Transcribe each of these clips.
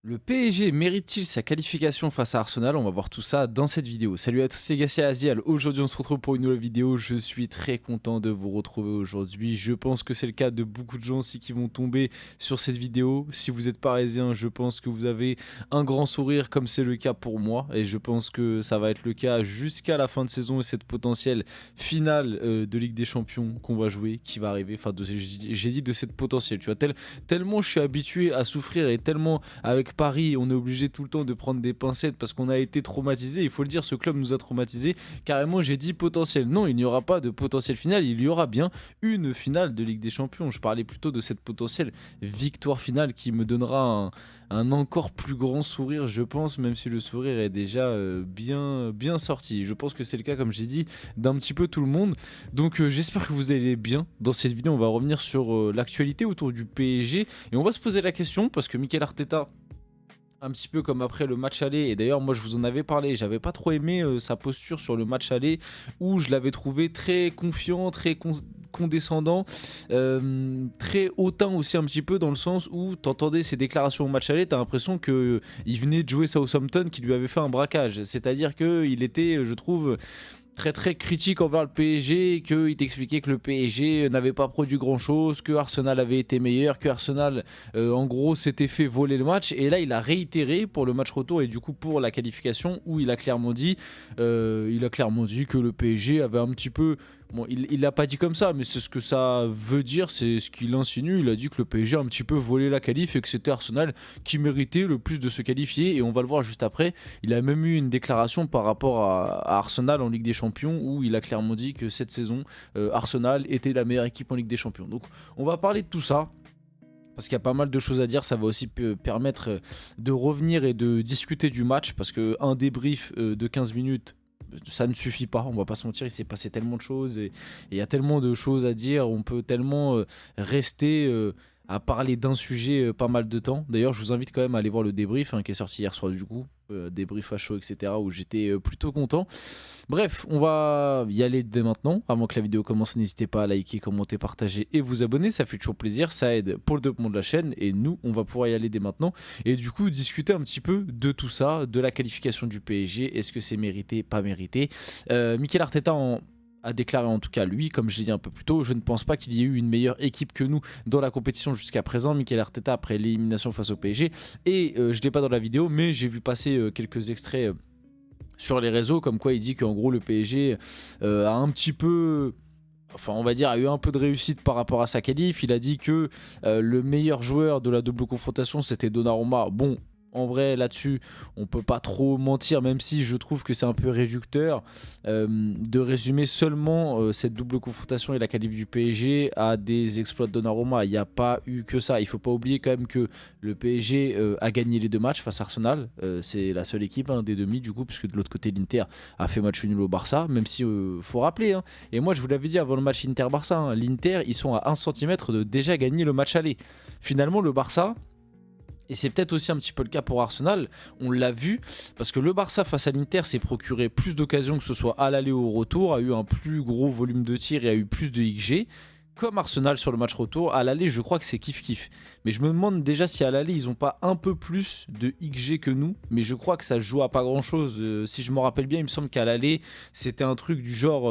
Le PSG mérite-t-il sa qualification face à Arsenal? On va voir tout ça dans cette vidéo. Salut à tous, c'est Gassia Azial. Aujourd'hui, on se retrouve pour une nouvelle vidéo. Je suis très content de vous retrouver aujourd'hui. Je pense que c'est le cas de beaucoup de gens aussi qui vont tomber sur cette vidéo. Si vous êtes parisien, je pense que vous avez un grand sourire comme c'est le cas pour moi. Et je pense que ça va être le cas jusqu'à la fin de saison et cette potentielle finale de Ligue des Champions qu'on va jouer, qui va arriver. Enfin, j'ai dit de cette potentielle. Tu vois, tellement je suis habitué à souffrir et tellement avec Paris, on est obligé tout le temps de prendre des pincettes parce qu'on a été traumatisé. Il faut le dire, ce club nous a traumatisé. Carrément, j'ai dit potentiel. Non, il n'y aura pas de potentiel final. Il y aura bien une finale de Ligue des Champions. Je parlais plutôt de cette potentielle victoire finale qui me donnera un encore plus grand sourire, je pense, même si le sourire est déjà bien sorti. Je pense que c'est le cas, comme j'ai dit, d'un petit peu tout le monde. Donc j'espère que vous allez bien. Dans cette vidéo, on va revenir sur l'actualité autour du PSG et on va se poser la question parce que Mikel Arteta, un petit peu comme après le match aller, et d'ailleurs moi je vous en avais parlé, j'avais pas trop aimé sa posture sur le match aller où je l'avais trouvé très confiant, très condescendant, très hautain aussi un petit peu, dans le sens où t'entendais ses déclarations au match aller, t'as l'impression qu'il venait de jouer Southampton qui lui avait fait un braquage, c'est-à-dire qu'il était, je trouve, très critique envers le PSG, qu'il t'expliquait que le PSG n'avait pas produit grand chose, que Arsenal avait été meilleur, que Arsenal en gros s'était fait voler le match, et là il a réitéré pour le match retour et du coup pour la qualification où il a clairement dit que le PSG avait un petit peu... Bon, il l'a pas dit comme ça, mais c'est ce que ça veut dire, c'est ce qu'il insinue. Il a dit que le PSG a un petit peu volé la qualif et que c'était Arsenal qui méritait le plus de se qualifier. Et on va le voir juste après. Il a même eu une déclaration par rapport à Arsenal en Ligue des Champions où il a clairement dit que cette saison, Arsenal était la meilleure équipe en Ligue des Champions. Donc on va parler de tout ça parce qu'il y a pas mal de choses à dire. Ça va aussi permettre de revenir et de discuter du match, parce qu'un débrief de 15 minutes, ça ne suffit pas, on va pas se mentir, il s'est passé tellement de choses et il y a tellement de choses à dire, on peut tellement rester à parler d'un sujet pas mal de temps. D'ailleurs, je vous invite quand même à aller voir le débrief qui est sorti hier soir, du coup, débrief à chaud, etc., où j'étais plutôt content. Bref, on va y aller dès maintenant. Avant que la vidéo commence, n'hésitez pas à liker, commenter, partager et vous abonner, ça fait toujours plaisir, ça aide pour le développement de la chaîne, et nous, on va pouvoir y aller dès maintenant et du coup discuter un petit peu de tout ça, de la qualification du PSG. Est-ce que c'est mérité, pas mérité? Mikel Arteta a déclaré, en tout cas lui, comme je l'ai dit un peu plus tôt, je ne pense pas qu'il y ait eu une meilleure équipe que nous dans la compétition jusqu'à présent. Mikel Arteta, après l'élimination face au PSG, et je ne l'ai pas dans la vidéo, mais j'ai vu passer quelques extraits sur les réseaux, comme quoi il dit qu'en gros le PSG a un petit peu... Enfin, on va dire, a eu un peu de réussite par rapport à sa qualif. Il a dit que le meilleur joueur de la double confrontation, c'était Donnarumma. Bon, en vrai, là-dessus, on peut pas trop mentir, même si je trouve que c'est un peu réducteur de résumer seulement cette double confrontation et la qualif du PSG à des exploits de Donnarumma. Il n'y a pas eu que ça. Il faut pas oublier quand même que le PSG a gagné les deux matchs face à Arsenal. C'est la seule équipe des demi, du coup, puisque de l'autre côté, l'Inter a fait match nul au Barça, même si faut rappeler. Et moi, je vous l'avais dit avant le match Inter-Barça, l'Inter, ils sont à 1 centimètre de déjà gagner le match aller. Finalement, le Barça... Et c'est peut-être aussi un petit peu le cas pour Arsenal, on l'a vu, parce que le Barça face à l'Inter s'est procuré plus d'occasions, que ce soit à l'aller ou au retour, a eu un plus gros volume de tir et a eu plus de XG. Comme Arsenal sur le match retour, à l'aller je crois que c'est kiff-kiff. Mais je me demande déjà si à l'aller ils ont pas un peu plus de XG que nous, mais je crois que ça se joue à pas grand-chose. Si je me rappelle bien, il me semble qu'à l'aller c'était un truc du genre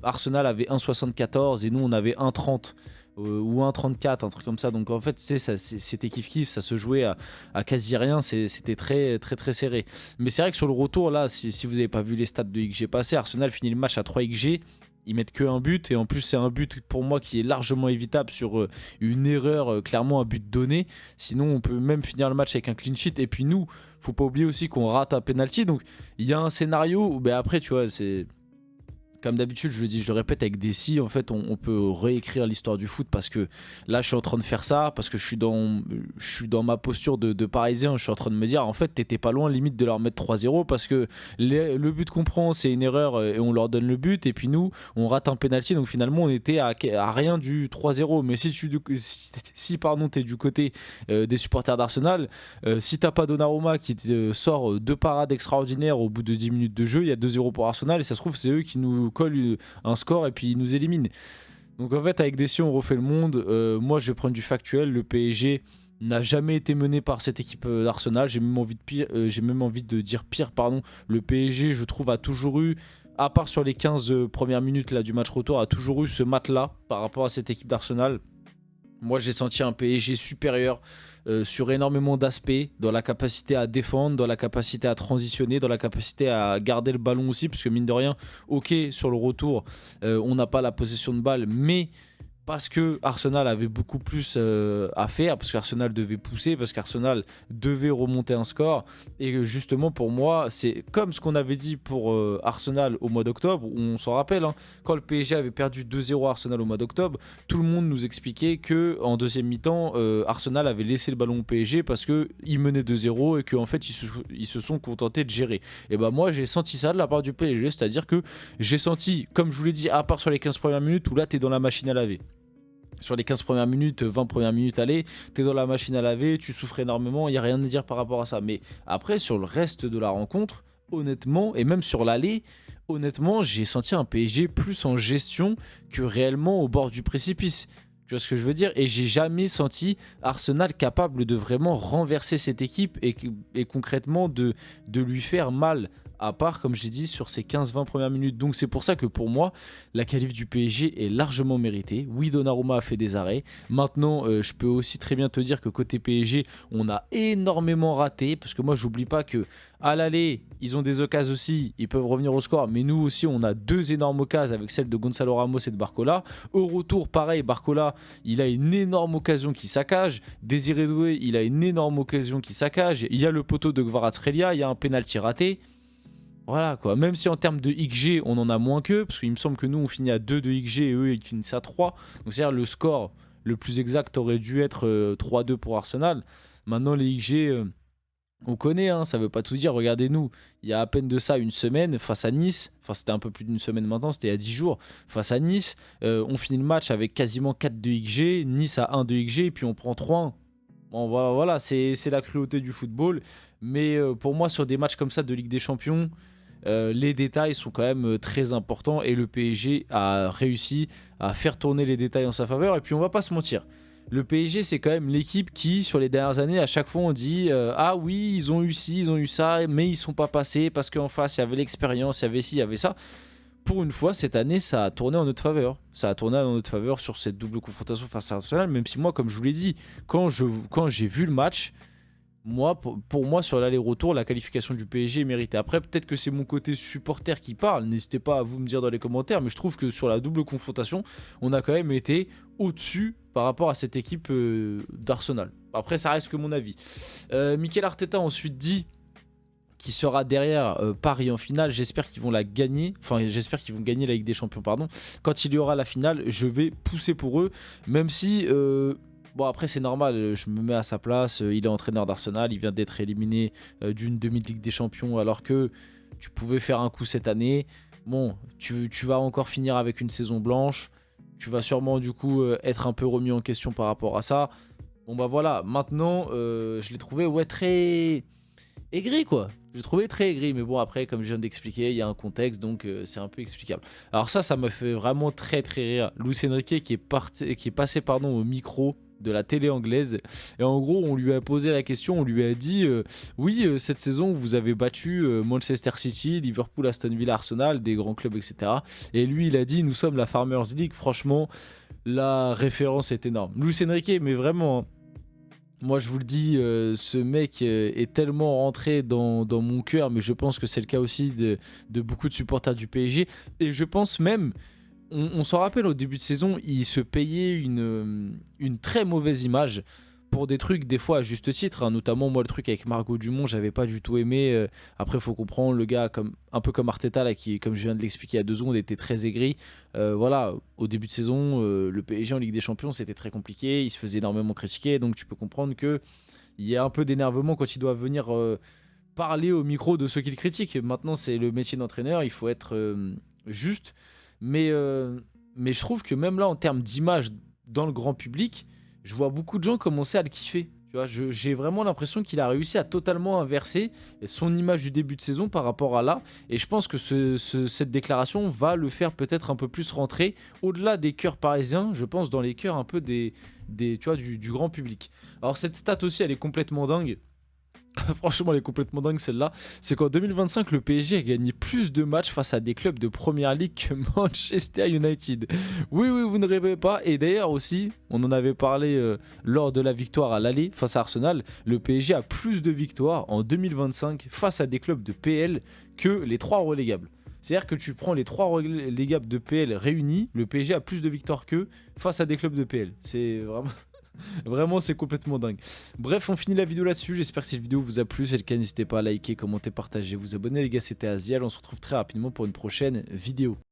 Arsenal avait 1,74 et nous on avait 1,30. Ou 1,34, un truc comme ça. Donc en fait, tu sais, c'était kiff-kiff, ça se jouait à quasi rien, c'était très serré. Mais c'est vrai que sur le retour, là, si vous n'avez pas vu les stats de XG passé, Arsenal finit le match à 3 XG. Ils mettent que un but, et en plus c'est un but pour moi qui est largement évitable sur une erreur, clairement un but donné. Sinon on peut même finir le match avec un clean sheet. Et puis nous, faut pas oublier aussi qu'on rate un penalty. Donc il y a un scénario où ben après tu vois, c'est... Comme d'habitude, je le dis, je le répète, avec des si, en fait, on peut réécrire l'histoire du foot, parce que là, je suis en train de faire ça, parce que je suis dans ma posture de parisien, je suis en train de me dire, en fait, t'étais pas loin, limite, de leur mettre 3-0, parce que le but qu'on prend, c'est une erreur, et on leur donne le but, et puis nous, on rate un penalty, donc finalement, on était à rien du 3-0. Mais si pardon, t'es du côté des supporters d'Arsenal, si t'as pas Donnarumma qui te sort deux parades extraordinaires au bout de 10 minutes de jeu, il y a 2-0 pour Arsenal, et ça se trouve, c'est eux qui nous colle un score et puis il nous élimine. Donc en fait, avec des si on refait le monde, moi je vais prendre du factuel. Le PSG n'a jamais été mené par cette équipe d'Arsenal. J'ai même envie de dire pire, pardon. Le PSG, je trouve, a toujours eu, à part sur les 15 premières minutes là, du match retour, a toujours eu ce match-là par rapport à cette équipe d'Arsenal. Moi, j'ai senti un PSG supérieur sur énormément d'aspects, dans la capacité à défendre, dans la capacité à transitionner, dans la capacité à garder le ballon aussi, parce que mine de rien, ok, sur le retour, on n'a pas la possession de balle, mais parce que Arsenal avait beaucoup plus à faire, parce qu'Arsenal devait pousser, parce qu'Arsenal devait remonter un score. Et justement, pour moi, c'est comme ce qu'on avait dit pour Arsenal au mois d'octobre, où on s'en rappelle, hein, quand le PSG avait perdu 2-0 à Arsenal au mois d'octobre, tout le monde nous expliquait qu'en deuxième mi-temps, Arsenal avait laissé le ballon au PSG parce qu'il menait 2-0 et qu'en fait, ils se sont contentés de gérer. Et ben moi, j'ai senti ça de la part du PSG, c'est-à-dire que j'ai senti, comme je vous l'ai dit, à part sur les 15 premières minutes, où là, tu es dans la machine à laver. Sur les 15 premières minutes, 20 premières minutes, allez, t'es dans la machine à laver, tu souffres énormément, il n'y a rien à dire par rapport à ça. Mais après, sur le reste de la rencontre, honnêtement, et même sur l'aller, honnêtement, j'ai senti un PSG plus en gestion que réellement au bord du précipice. Tu vois ce que je veux dire? Et j'ai jamais senti Arsenal capable de vraiment renverser cette équipe et concrètement de lui faire mal. À part, comme j'ai dit, sur ces 15-20 premières minutes. Donc c'est pour ça que pour moi, la qualif du PSG est largement méritée. Oui, Donnarumma a fait des arrêts. Maintenant, je peux aussi très bien te dire que côté PSG, on a énormément raté. Parce que moi, j'oublie pas que à l'aller, ils ont des occasions aussi. Ils peuvent revenir au score. Mais nous aussi, on a deux énormes occasions avec celle de Gonzalo Ramos et de Barcola. Au retour, pareil, Barcola, il a une énorme occasion qui saccage. Désiré Doué, il a une énorme occasion qui saccage. Il y a le poteau de Kvaratskhelia. Il y a un pénalty raté. Voilà quoi, même si en termes de XG on en a moins qu'eux, parce qu'il me semble que nous on finit à 2 de XG et eux ils finissent à 3. Donc c'est-à-dire le score le plus exact aurait dû être 3-2 pour Arsenal. Maintenant les XG, on connaît, hein, ça veut pas tout dire. Regardez-nous, il y a à peine de ça une semaine face à Nice, enfin c'était un peu plus d'une semaine maintenant, c'était il y a 10 jours, face à Nice, on finit le match avec quasiment 4 de XG, Nice a 1 de XG et puis on prend 3-1. Bon voilà, c'est la cruauté du football. Mais pour moi sur des matchs comme ça de Ligue des Champions, les détails sont quand même très importants et le PSG a réussi à faire tourner les détails en sa faveur. Et puis on va pas se mentir, le PSG c'est quand même l'équipe qui sur les dernières années à chaque fois on dit ah oui ils ont eu ci, ils ont eu ça, mais ils sont pas passés parce qu'en face il y avait l'expérience, il y avait ci, il y avait ça. Pour une fois cette année ça a tourné en notre faveur. Ça a tourné en notre faveur sur cette double confrontation face à Arsenal, même si moi comme je vous l'ai dit, quand j'ai vu le match, moi, pour moi, sur l'aller-retour, la qualification du PSG est méritée. Après, peut-être que c'est mon côté supporter qui parle. N'hésitez pas à vous me dire dans les commentaires. Mais je trouve que sur la double confrontation, on a quand même été au-dessus par rapport à cette équipe d'Arsenal. Après, ça reste que mon avis. Mikel Arteta a ensuite dit qu'il sera derrière Paris en finale. J'espère qu'ils vont la gagner. Enfin, j'espère qu'ils vont gagner la Ligue des Champions, pardon. Quand il y aura la finale, je vais pousser pour eux. Même si... bon après c'est normal, je me mets à sa place, il est entraîneur d'Arsenal, il vient d'être éliminé d'une demi-Ligue des Champions alors que tu pouvais faire un coup cette année. Bon, tu vas encore finir avec une saison blanche, tu vas sûrement du coup être un peu remis en question par rapport à ça. Bon bah voilà, maintenant je l'ai trouvé très aigri quoi. Je l'ai trouvé très aigri, mais bon après comme je viens d'expliquer, il y a un contexte donc c'est un peu explicable. Alors ça m'a fait vraiment très rire. Luis Enrique qui est passé au micro de la télé anglaise et en gros on lui a posé la question, on lui a dit oui cette saison vous avez battu Manchester City, Liverpool, Aston Villa, Arsenal, des grands clubs etc. Et lui il a dit nous sommes la Farmers League. Franchement la référence est énorme. Luis Enrique mais vraiment moi je vous le dis, ce mec est tellement rentré dans mon cœur, mais je pense que c'est le cas aussi de beaucoup de supporters du PSG et je pense même on s'en rappelle au début de saison, il se payait une très mauvaise image pour des trucs des fois à juste titre, hein. Notamment moi le truc avec Margot Dumont j'avais pas du tout aimé. Après il faut comprendre le gars un peu comme Arteta là, qui comme je viens de l'expliquer il y a 2 secondes était très aigri. Voilà, au début de saison le PSG en Ligue des Champions c'était très compliqué, il se faisait énormément critiquer, donc tu peux comprendre que il y a un peu d'énervement quand il doit venir parler au micro de ceux qui le critiquent. Maintenant c'est le métier d'entraîneur, il faut être juste. Mais je trouve que même là, en termes d'image dans le grand public, je vois beaucoup de gens commencer à le kiffer. Tu vois, j'ai vraiment l'impression qu'il a réussi à totalement inverser son image du début de saison par rapport à là. Et je pense que cette déclaration va le faire peut-être un peu plus rentrer au-delà des cœurs parisiens, je pense dans les cœurs un peu tu vois, du grand public. Alors cette stat aussi, elle est complètement dingue. Franchement, elle est complètement dingue celle-là. C'est qu'en 2025, le PSG a gagné plus de matchs face à des clubs de Première Ligue que Manchester United. Oui, oui, vous ne rêvez pas. Et d'ailleurs aussi, on en avait parlé lors de la victoire à l'aller face à Arsenal. Le PSG a plus de victoires en 2025 face à des clubs de PL que les 3 relégables. C'est-à-dire que tu prends les 3 relégables de PL réunis, le PSG a plus de victoires qu'eux face à des clubs de PL. C'est vraiment... Vraiment, c'est complètement dingue. Bref, on finit la vidéo là-dessus. J'espère que cette vidéo vous a plu. Si c'est le cas, n'hésitez pas à liker, commenter, partager, vous abonner. Les gars, c'était Aziel. On se retrouve très rapidement pour une prochaine vidéo.